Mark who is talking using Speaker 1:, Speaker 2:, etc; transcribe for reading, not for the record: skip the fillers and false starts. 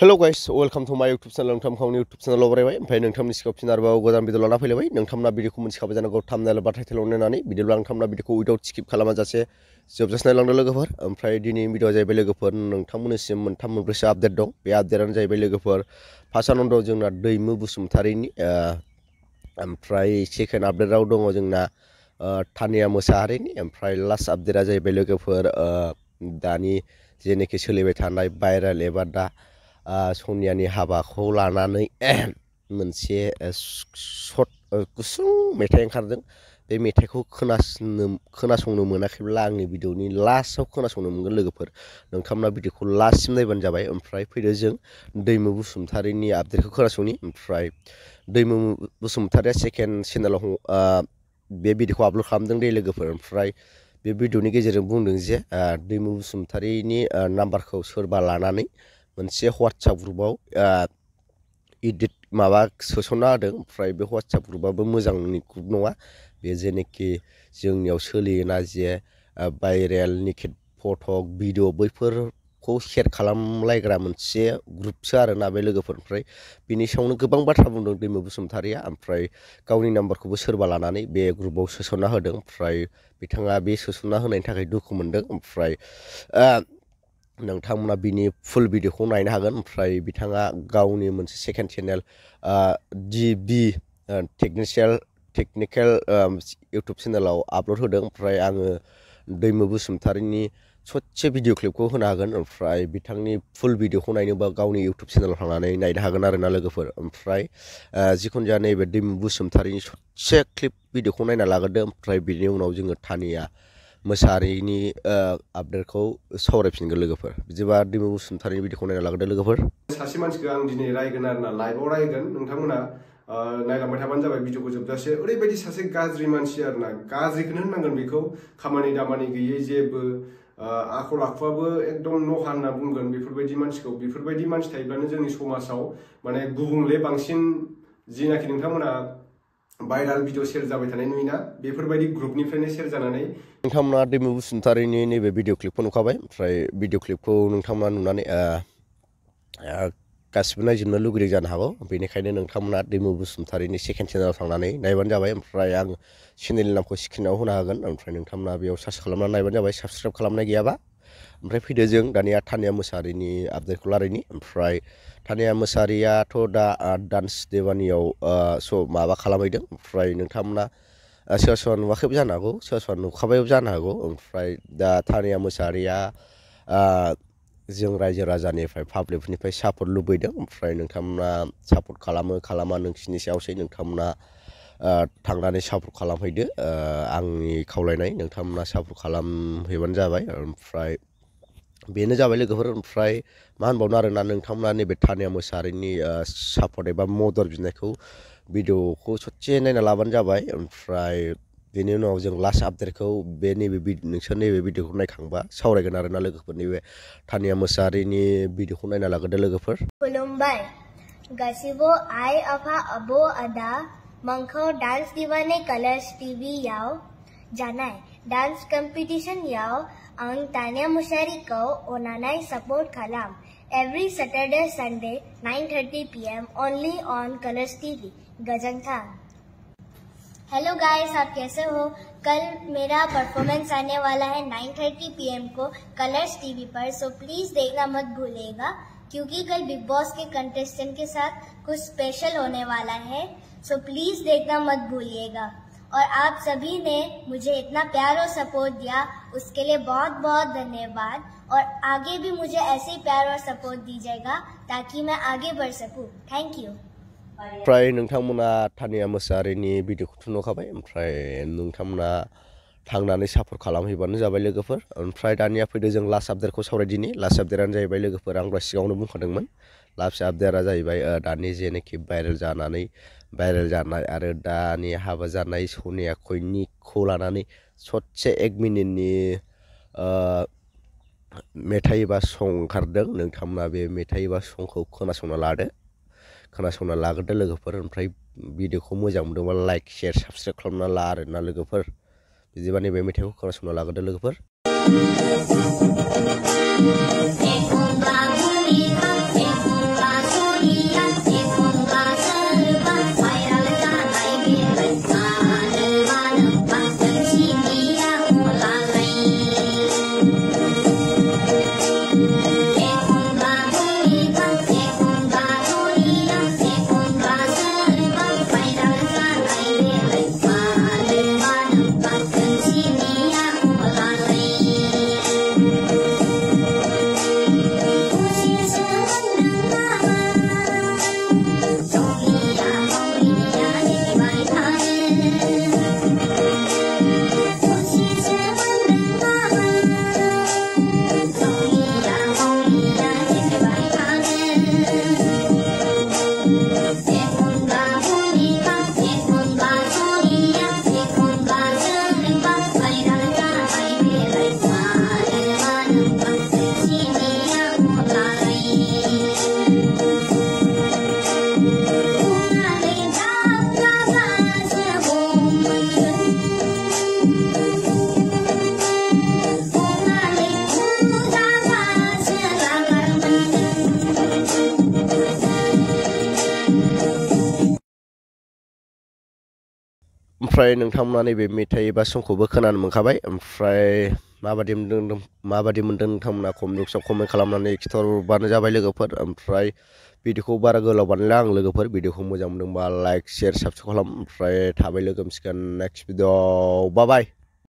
Speaker 1: Hello guys, welcome to my YouTube channel. नोंथांमोननि YouTube channel आव बरायबाय ओमफ्राय नोंथांमोननि सिगाङाव फिन आरोबाव गोदान भिडिअ लाना फैलायबाय नोंथांमोना भिडिअखौ मोनथिखाबाय जानांगौ थाम्बनेल बा टाइटेलाव नायनानै भिडिअब्ला नोंथांमोना भिडिअखौ उइदाउट स्किप खालामाजासे जोबजासे नायलांदो लोगोफोर ओमफ्राय दिनै भिडिअआ जाहैबाय लोगोफोर नोंथांमोननिसिम मोनथाम मोनब्रैसो आपडेट दं बे आपडेटआनो जाहैबाय लोगोफोर फार्स्टआवनो दं जोंना दैमु बसुमतारिनि ओमफ्राय सेकेन्ड आपडेटआव दङ जोंना तानिया मोसाहारिनि ओमफ्राय लास्ट आपडेटआ जाहैबाय लोगोफोर दानि जेनेखि सोलिबाय थानाय भाइरेल एबा दा सनियानि हाबाखौ लानानै मोनसे सर्ट गुसुं मेथाइ ओंखारदों बे मेथाइखौ खोनासंनो मोनाखैब्ला आंनि भिडिअनि लास्टआव खोनासंनो मोनगोन लोगोफोर नोंथांमोना भिडिअखौ लास्टसिम नायबानो जाबाय ओमफ्राय फैदो जों दैमु बसुमतारिनि आपडेटखौ खोनासंनि ओमफ्राय दैमु बसुमतारिया सेकेन्ड चेनेलाव बे भिडिअखौ आपल'ड खालामदों दे लोगोफोर ओमफ्राय बे भिडिअनि गेजेरजों बुंदों जे दैमु बसुमतारिनि नाम्बारखौ सोरबा लानानै मोनसे WhatsApp ग्रुपआव इडिट माबा सोसनना होदों ओमफ्राय बे WhatsApp ग्रुपआबो मोजांनि ग्रुप नङा बे जेनेखि जोंनियाव सोलियोना जे भाइरेल निकेट फटक भिडिअ बैफोरखौ शेयार खालामलायग्रा मोनसे ग्रुपसो आरोना बे लोगोफोर ओमफ्राय बिनि सायावनो गोबां बाथ्रा बुंदों दैमु बसुमतारिया ओमफ्राय गावनि नाम्बारखौबो सोरबा लानानै बे ग्रुपआव सोसनना होदों ओमफ्राय बिथाङा बे सोसनना होनायनि थाखाय दुखु मोनदों ओमफ्राय नोंथांमोना बिनि फुल भिडिअखौ नायनो हागोन ओमफ्राय बिथाङा गावनि मोनसे second channel DB technical YouTube चेनेलाव आपल'ड होदों ओमफ्राय आङो दैमु बसुमतारिनि ससे भिडिअ क्लिपखौ होनो हागोन ओमफ्राय बिथांनि फुल भिडिअखौ नायनोबा गावनि इउटुब चेनेलाव थांनानै नायनो हागोन आरोना लोगोफोर ओमफ्राय जिखुनु जाया नैबे दैमु बसुमतारिनि ससे क्लिप भिडिअखौ नायना लाग्रोदो ओमफ्राय बिनि उनाव जोङो तानिया मोसाहारिनि आपडेटखौ सावरायफिनगोन लोगोफोर बिदिबा दैमु बसुमतारिनि भिडिअखौ नायना लाग्रोदो लोगोफोर
Speaker 2: सासे मानसिखौ आं दिनै रायगोन आरोना लाइभआव रायगोन नोंथांमोना नायलांबाय थाबानो जाबाय भिडिअखौ जोबजासे ओरैबायदि सासे गाज्रि मानसि आरोना गाज्रिखौनो होननांगोन बेखौ खामानि दामानि गैयै जेबो आखल आखुआबो एकदम नहा होनना बुंगोन बेफोरबायदि मानसिखौ बेफोरबायदि मानसि थायोब्लानो जोंनि समाजाव माने गुबुंले बांसिन जिनाखि नोंथांमोना भाइराल भिडिअ शेयार जाबाय थानाय नुयोना बेफोरबायदि ग्रुपनिफ्रायनो शेयार जानानै
Speaker 1: नोंथांमोना दैमु बसुमतारिनि नैबे भिडिअ क्लिपखौ नुखाबाय ओमफ्राय भिडिअ क्लिपखौ नोंथांमोना नुनानै गासिबो नायजोबनो लुगैदों जानो हागौ बेनिखायनो नोंथांमोना दैमु बसुमतारिनि सेकेन्ड चेनेलाव थांनानै नायबानो जाबाय ओमफ्राय आं चेनेलनि नामखौ स्क्रिनाव होनो हागोन ओमफ्राय नोंथांमोना बेयाव सार्च खालामनानै नायबानो जाबाय साबसक्राइब खालामनाय गैयाबा ओमफ्राय फैदो जों दानिया तानिया मोसाहारिनि आपडेटखौ लारायनि ओमफ्राय तानिया मोसाहारियाथ' दा डान्स देवानियाव माबा खालामहैदों ओमफ्राय नोंथांमोना सोरबा सोरबा नुवाखैबो जानो हागौ सोरबा सोरबा नुखाबायबो जानो हागौ ओमफ्राय दा तानिया मोसाहारिया जों रायजो राजानिफ्राय पाब्लिकनिफ्राय सापर्ट लुबैदों ओमफ्राय नोंथांमोना सापर्ट खालामा नोंसिनि सायावसै नोंथांमोना थांनानै सापर्ट खालामहैदो आंनि खावलायनाय नोंथांमोना सापर्ट खालामहैबानो जाबाय ओमफ्राय बेनो जाबाय लोगोफोर ओमफ्राय मा होनबावनो आरोना नोंथांमोना नैबे तानिया मोसाहारिनि सापर्ट एबा मदद बिनायखौ भिडिअखौ ससे नायना लाबानो जाबाय ओमफ्राय बेनि उनाव जों लास्ट आपडेटखौ बे नोंसोर नैबे भिडिअखौ नायखांबा सावरायगोन आरोना लोगोफोर नैबे तानिया मोसाहारिनि भिडिअखौ नायना लाग्रोदो लोगोफोर
Speaker 3: खुलुमबाय गासिबो आइ आफा आबौ आदा मंखौ डान्स दिवाने कलर्स टिभि याव जानाय डान्स कम्पिटिशन याव आं तानिया मोसाहारिखौ अननानै सपोर्ट खालाम every Saturday Sunday 9:30 PM only on Colors TV गजंथा हेलो गाइस आप कैसे हो कल मेरा परफॉर्मेंस आने वाला है 9:30 PM को Colors TV four so please देखना मत भूलिएगा क्योंकि कल बिग बॉस के कंटेस्टेंट के साथ कुछ स्पेशल होने वाला है सो प्लीज देखना मत भूलिएगा और आप सभी ने मुझे इतना प्यार और सपोर्ट दिया उसके लिए बहुत बहुत धन्यवाद और आगे भी मुझे ऐसे ही प्यार और सपोर्ट दीजिएगा ताकि मैं आगे बढ़ सकूं थैंक यू
Speaker 1: ओमफ्राय नोंथांमोना तानिया मोसाहारिनि भिडिअखौथ' नुखाबाय ओमफ्राय नोंथांमोना थांनानै सापर्ट खालामहैबानो जाबाय लोगोफोर ओमफ्राय दानिया फैदो जों लास्ट आपडेटखौ सावरायदिनि लास्ट आपडेटआनो जाहैबाय लोगोफोर आं दहाय सिगाङावनो बुंखादोंमोन लास्ट आपडेटआ जाहैबाय दानि जेनोखि भाइरेल जानाय आरो दानि हाबा जानाय सनिया खयनिखौ लानानै ससे 1 मिनिटनि मेथाइ एबा सं ओंखारदों नोंथांमोना बे मेथाइ एबा संखौ खोनासंना लाग्रोदो लोगोफोर ओमफ्राय भिडिअखौ मोजां मोनदोंबा लाइक शेयार साबस्क्राइब खालामना ला आरोना लोगोफोर बिदिबा नैबे मेथाइखौ खोनासंना लाग्रोदो लोगोफोर ओमफ्राय नोंथांमोना नैबे मेथाइ एबा समखौबो खोनानो मोनखाबाय ओमफ्राय माबादि मोनदों नोंथांमोना कमेन्ट बक्सआव कमेन्ट खालामनानै खिथरबानो जाबाय लोगोफोर ओमफ्राय भिडिअखौ बारा गोलाव बानायला आं लोगोफोर भिडिअखौ मोजां मोनदोंबा लाइक शेयार साबस्क्राइब खालाम ओमफ्राय थाबै लोगो मोनसिगोन नेक्स्ट भिडिअ बाय बाय